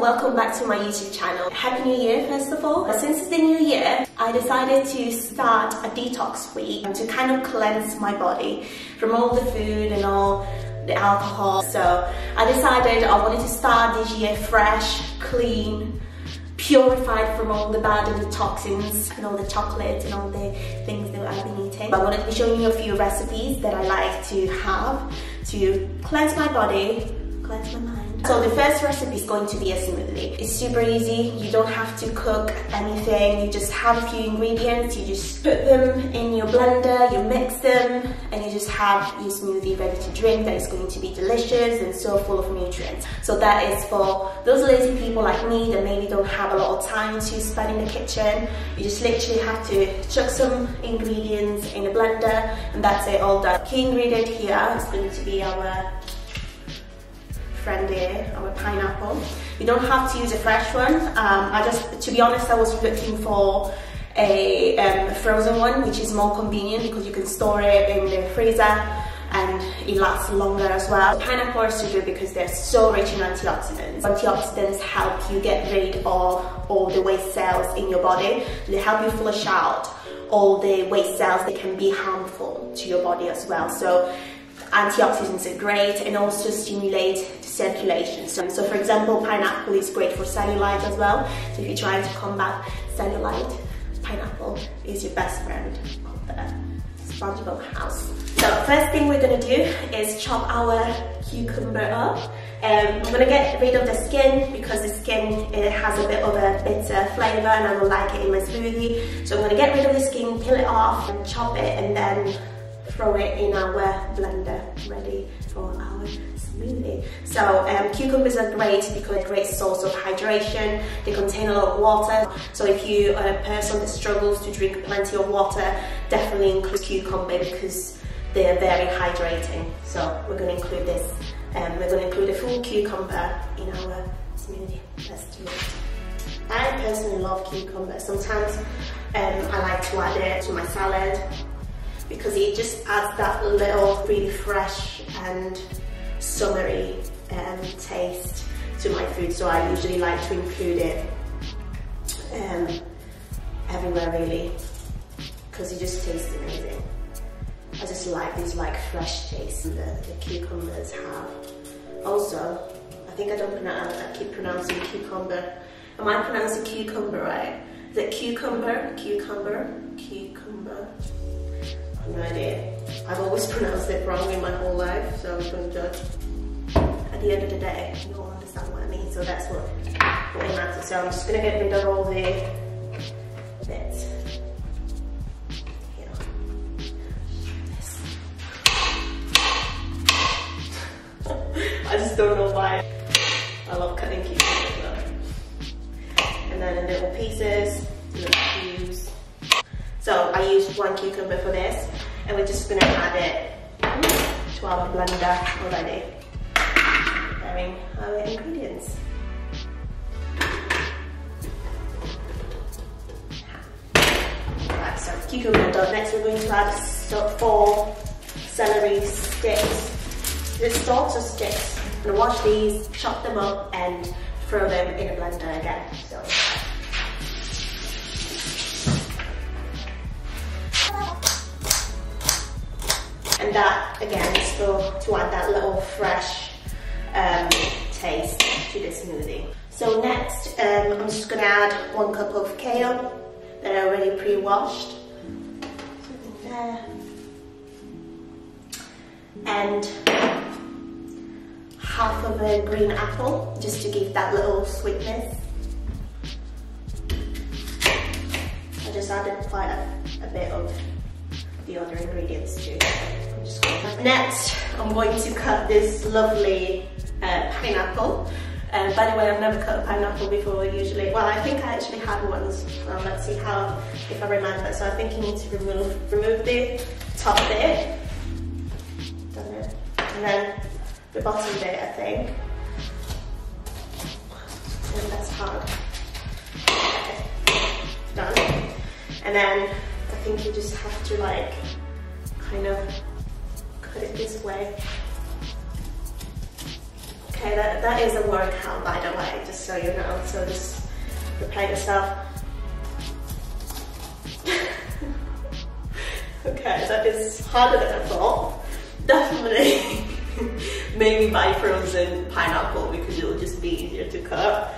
welcome back to my YouTube channel. Happy New Year first of all. Since it's the new year, I decided to start a detox week to kind of cleanse my body from all the food and all the alcohol. So I decided I wanted to start this year fresh, clean, purified from all the bad and the toxins and all the chocolates and all the things that I've been eating. I wanted to be showing you a few recipes that I like to have to cleanse my body, cleanse my mind. So the first recipe is going to be a smoothie. It's super easy. You don't have to cook anything. You just have a few ingredients. You just put them in your blender, you mix them, and you just have your smoothie ready to drink that is going to be delicious and so full of nutrients. So that is for those lazy people like me that maybe don't have a lot of time to spend in the kitchen. You just literally have to chuck some ingredients in a blender and that's it, all done. Key ingredient here is going to be our friend here, our pineapple. You don't have to use a fresh one. To be honest, I was looking for a frozen one, which is more convenient because you can store it in the freezer and it lasts longer as well. Pineapple is so good because they're so rich in antioxidants. Antioxidants help you get rid of all the waste cells in your body. They help you flush out all the waste cells that can be harmful to your body as well. So antioxidants are great and also stimulate circulation. So for example, pineapple is great for cellulite as well. So if you're trying to combat cellulite, pineapple is your best friend of the SpongeBob house. So first thing we're going to do is chop our cucumber up. I'm going to get rid of the skin because the skin, it has a bit of a bitter flavour and I don't like it in my smoothie. So I'm going to get rid of the skin, peel it off and chop it and then throw it in our blender ready for our smoothie. So cucumbers are great because they're a great source of hydration. They contain a lot of water. So if you are a person that struggles to drink plenty of water, definitely include cucumber because they're very hydrating. So we're going to include this. We're going to include a full cucumber in our smoothie. Let's do it. I personally love cucumber. Sometimes I like to add it to my salad, because it just adds that little really fresh and summery taste to my food. So I usually like to include it everywhere really, because it just tastes amazing. I just like this fresh taste that the cucumbers have. Also, I think I keep pronouncing cucumber. Am I pronouncing cucumber right? Is it cucumber? Cucumber? No idea. I've always pronounced it wrong in my whole life, so don't judge. At the end of the day, you don't understand what I mean, so that's what it matters. So I'm just gonna get rid of all the bits. Here. This. I just don't know why. I love cutting cucumbers. And then in little pieces, little cubes. So I used one cucumber for this, and we're just going to add it to our blender already, preparing our ingredients. Right, so cucumber done. Next we're going to add 4 celery sticks. Is it stalks or sticks? I'm going to wash these, chop them up, and throw them in a blender again. So. And that again is to add that little fresh taste to the smoothie. So next I'm just going to add 1 cup of kale that I already pre-washed. There. And half of a green apple just to give that little sweetness. I just added quite a bit of the other ingredients too. Next, I'm going to cut this lovely pineapple. By the way, I've never cut a pineapple before usually. Well, I think I actually had once. Let's see if I remember. So I think you need to remove the top bit. Done it. And then the bottom bit, I think. And that's hard. Okay. Done. And then I think you just have to kind of cut it this way. Okay. Okay, that is a workout, by the way, just so you know, so just prepare yourself. Okay, that is harder than I thought. Definitely maybe buy frozen pineapple because it'll just be easier to cut.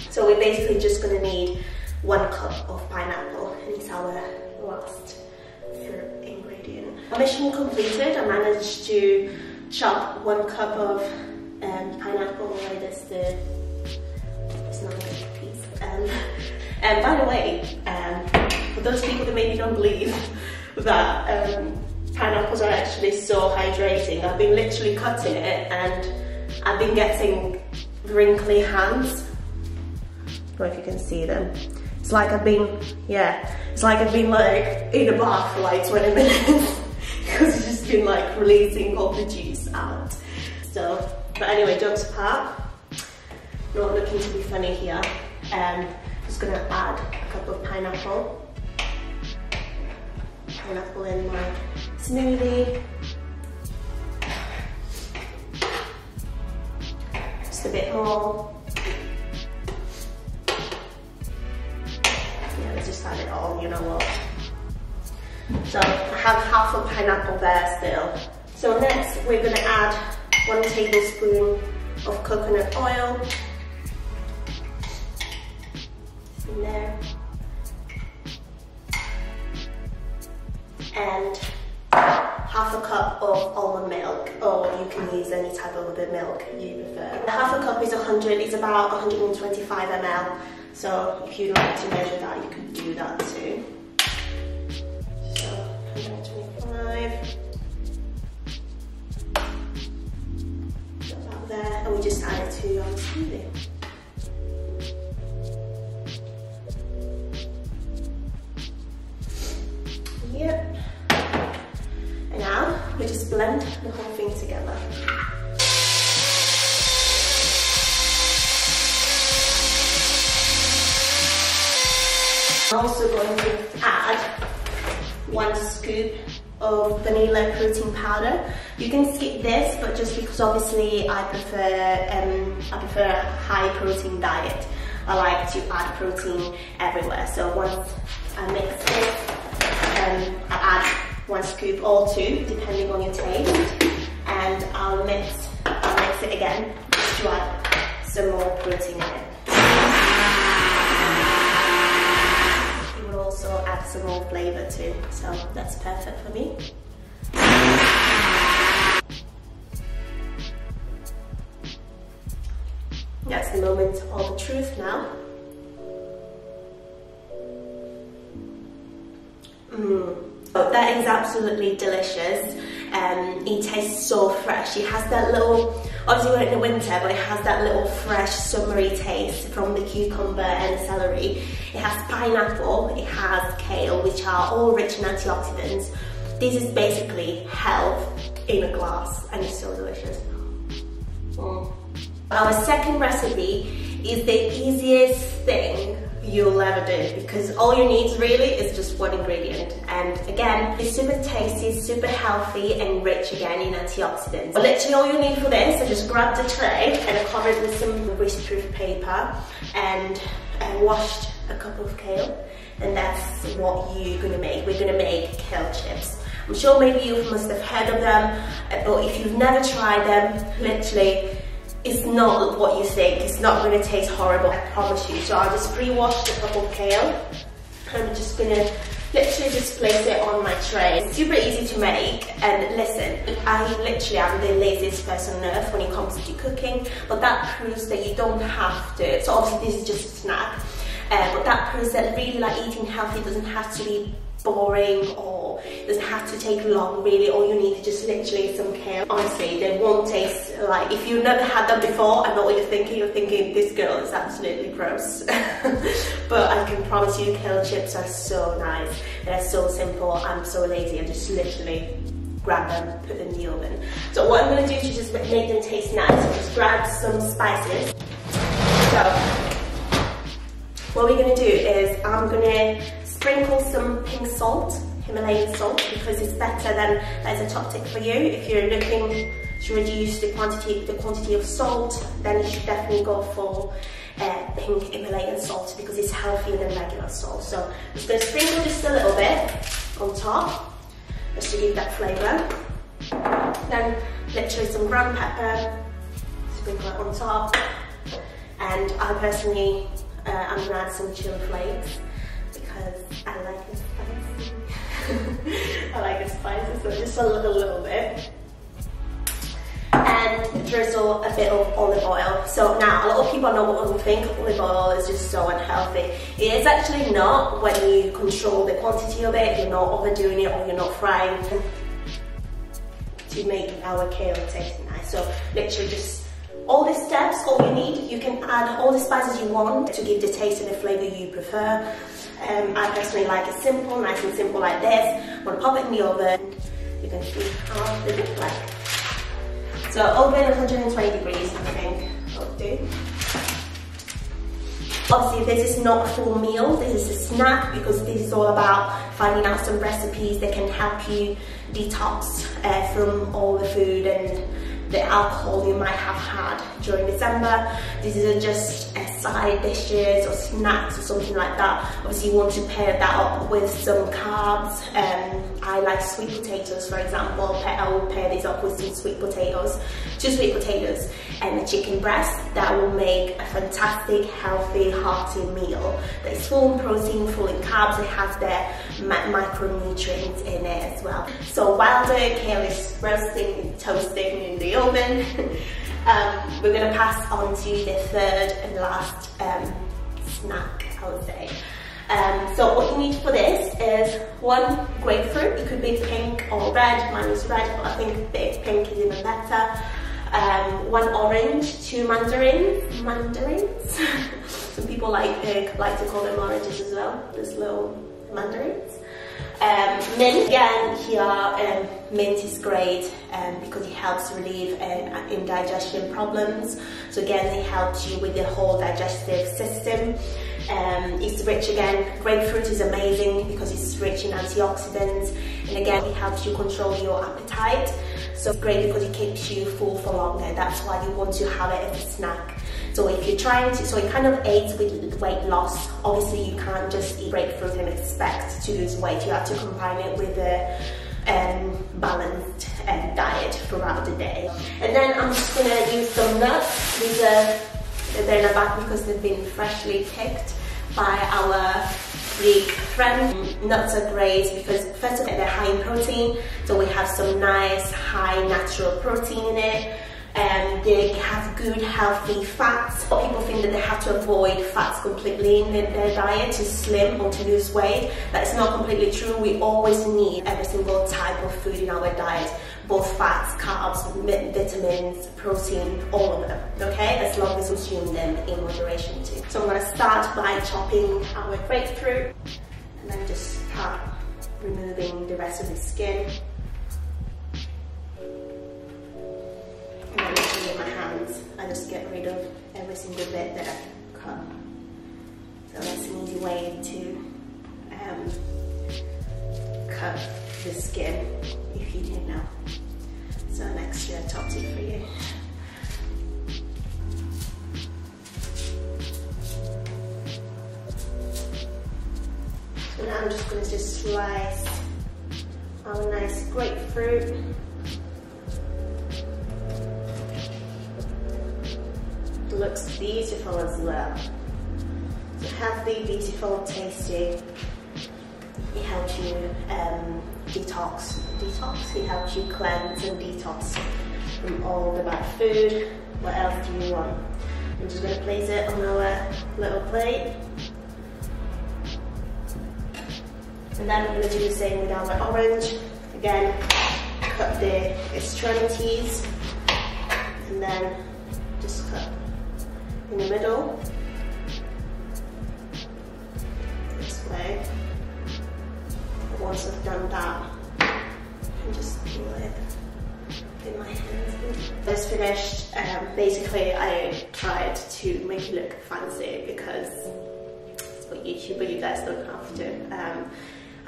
So we're basically just gonna need 1 cup of pineapple, and it's our last ingredient. Mission completed. I managed to chop 1 cup of pineapple. It's not a good piece. And by the way, for those people that maybe don't believe that pineapples are actually so hydrating, I've been literally cutting it and I've been getting wrinkly hands. I don't know if you can see them. It's like I've been, it's like I've been like in a bath for like 20 minutes because it's just been like releasing all the juice out. So, but anyway, jokes apart, not looking to be funny here. Just gonna add a cup of pineapple in my smoothie. Just a bit more. Yeah, let's just add it all, you know what. So I have half a pineapple there still. So next we're gonna add 1 tablespoon of coconut oil. In there. And half a cup of almond milk, or you can use any type of other milk you prefer. Half a cup is about 125 ml. So if you'd like to measure that, you can do that too. So 125. About there, and we just add it to our smoothie. Yep. And now we just blend the whole thing together. I'm also going to add 1 scoop of vanilla protein powder. You can skip this, but just because obviously I prefer a high protein diet. I like to add protein everywhere. So once I mix this, I add 1 scoop or 2, depending on your taste, and I'll mix it again just to add some more protein in it. It will also add some more flavour too, so that's perfect for me. That's the moment of the truth now. Oh, that is absolutely delicious. It tastes so fresh. It has that little, obviously we're in the winter, but it has that little fresh summery taste from the cucumber and the celery. It has pineapple, it has kale, which are all rich in antioxidants. This is basically health in a glass, and it's so delicious. Our second recipe is the easiest thing you'll ever do, because all you need really is just 1 ingredient, and again, it's super tasty, super healthy and rich again in antioxidants. But literally all you need for this is just grab the tray and cover it with some greaseproof paper and washed a cup of kale, and that's what you're gonna make. We're gonna make kale chips. I'm sure maybe you must have heard of them, but if you've never tried them, literally it's not what you think. It's not going to taste horrible, I promise you. So I just pre-washed a cup of kale. I'm just going to literally just place it on my tray. It's super easy to make, and listen, I literally am the laziest person on earth when it comes to cooking, but that proves that you don't have to. So obviously this is just a snack, but that proves that really like eating healthy doesn't have to be boring, or it doesn't have to take long. Really all you need is just literally some kale. Honestly, they won't taste like, if you've never had them before, I know what you're thinking this girl is absolutely gross. But I can promise you kale chips are so nice, they're so simple. I'm so lazy, I just literally grab them, put them in the oven. So what I'm going to do to just make them taste nice is just grab some spices. So what we're going to do is I'm going to sprinkle some pink salt Himalayan salt because it's better than, that's a top tip for you. If you're looking to reduce the quantity of salt, then you should definitely go for pink Himalayan salt because it's healthier than regular salt. So I'm just going to sprinkle just a little bit on top, just to give that flavour. Then literally some ground pepper, sprinkle it on top, and I personally, I'm going to add some chili flakes because I like it spicy. I like it spicy, so just a little bit. And drizzle a bit of olive oil. So now, a lot of people know what we think olive oil is just so unhealthy. It is actually not when you control the quantity of it, you're not overdoing it or you're not frying to make our kale taste nice. So literally just all the steps, all you need, you can add all the spices you want to give the taste and the flavour you prefer. I personally like it simple, nice and simple like this. I'm going to pop it in the oven. You can see how they look like. So oven 120 degrees, I think I'll do. Obviously this is not a full meal, this is a snack because this is all about finding out some recipes that can help you detox from all the food and the alcohol you might have had during December. These are just side dishes or snacks or something like that. Obviously you want to pair that up with some carbs. I like sweet potatoes, for example. I will pair these up with some sweet potatoes, 2 sweet potatoes and a chicken breast. That will make a fantastic, healthy, hearty meal. That is full in protein, full in carbs. It has the micronutrients in it as well. So while the kale is roasting and toasting in the oven, we're going to pass on to the third and last snack, I would say. So what you need for this is 1 grapefruit. It could be pink or red. Mine is red, but I think pink is even better. 1 orange, 2 mandarins. Some people like to call them oranges as well. These little mandarins. Mint, again, here mint is great because it helps relieve indigestion problems. So again, it helps you with the whole digestive system. It's rich again, grapefruit is amazing because it's rich in antioxidants, and again it helps you control your appetite. So it's great because it keeps you full for longer. That's why you want to have it as a snack. So if you're trying to, so it kind of aids with weight loss. Obviously you can't just eat grapefruit and expect to lose weight. You have to combine it with a balanced diet throughout the day. And then I'm just gonna use some nuts. They're in the back because they've been freshly picked by our Greek friend. Nuts are great because first of all they're high in protein, so we have some nice high natural protein in it. They have good healthy fats. People think that they have to avoid fats completely in their diet to slim or to lose weight. That's not completely true. We always need every single type of food in our diet, both fats, carbs, vitamins, protein, all of them, okay? As long as we consume them in moderation too. So I'm going to start by chopping our grapefruit and then just start removing the rest of the skin. And then with my hands, I just get rid of every single bit that I've cut. So that's an easy way to cut the skin if you didn't know. So an extra top tip for you. So now I'm just going to just slice our nice grapefruit. It looks beautiful as well. So healthy, beautiful, tasty. It helps you detox. It helps you cleanse and detox from all the bad food. What else do you want? I'm just going to place it on our little plate. And then I'm going to do the same with our orange. Again, cut the extremities and then just cut in the middle. This way. Once I've done that, and just peel it in my hands. That's finished. Basically, I tried to make it look fancy because it's for YouTube, but you guys don't have to.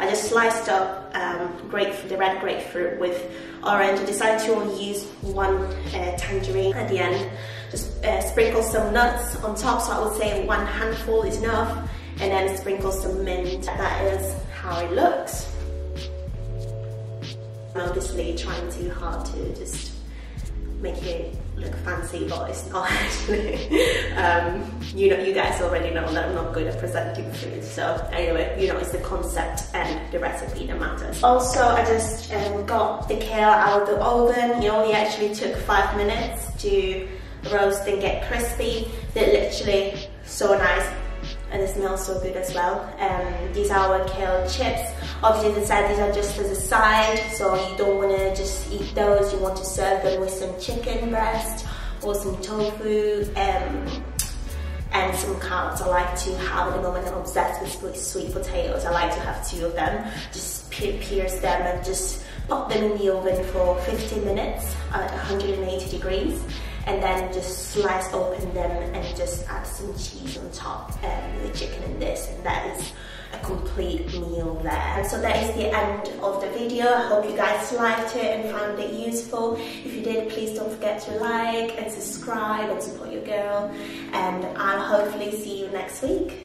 I just sliced up the red grapefruit with orange. I decided to only use one tangerine at the end. Just sprinkle some nuts on top, so I would say 1 handful is enough, and then sprinkle some mint. That is how it looks. I'm obviously trying too hard to just make it look fancy, but it's not actually. You guys already know that I'm not good at presenting food, so anyway, it's the concept and the recipe that matters. Also, I just got the kale out of the oven. It only actually took 5 minutes to roast and get crispy. They're literally so nice, and they smell so good as well. These are our kale chips. Obviously, as I said, these are just as a side, so you don't want to just eat those. You want to serve them with some chicken breast or some tofu and some carrots. I like to have, at the moment I'm obsessed with sweet potatoes. I like to have 2 of them. Just pierce them and just pop them in the oven for 15 minutes at 180 degrees. And then just slice open them and just add some cheese on top, the chicken and this, and that is a complete meal there. And so that is the end of the video. I hope you guys liked it and found it useful. If you did, please don't forget to like and subscribe and support your girl, and I'll hopefully see you next week.